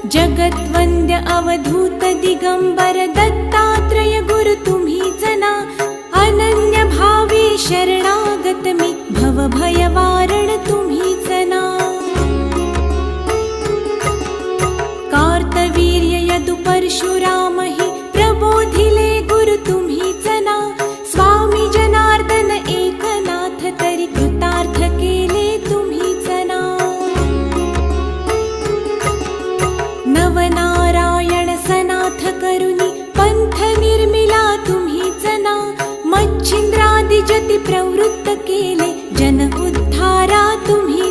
जगद्वन्द्य अवधूत दिगंबर दत्तात्रय गुरु तुम्हीच ना, अनन्य भावे शरणागत मी भव भय वारण तुम्हीच ना। कार्तवीर्य यदु परशुराम हि प्रबोधिले गुरु तुम्हीच ना, स्वामी जनार्दन एकनाथ तरी कृतार्थ केले तुम्हीच ना। नवनारायण सनाथ करुणी पंथ निर्मिला तुम्हीच ना, मच्छिंद्रादि जति प्रवृत्त केले जन उद्धारा तुम्ही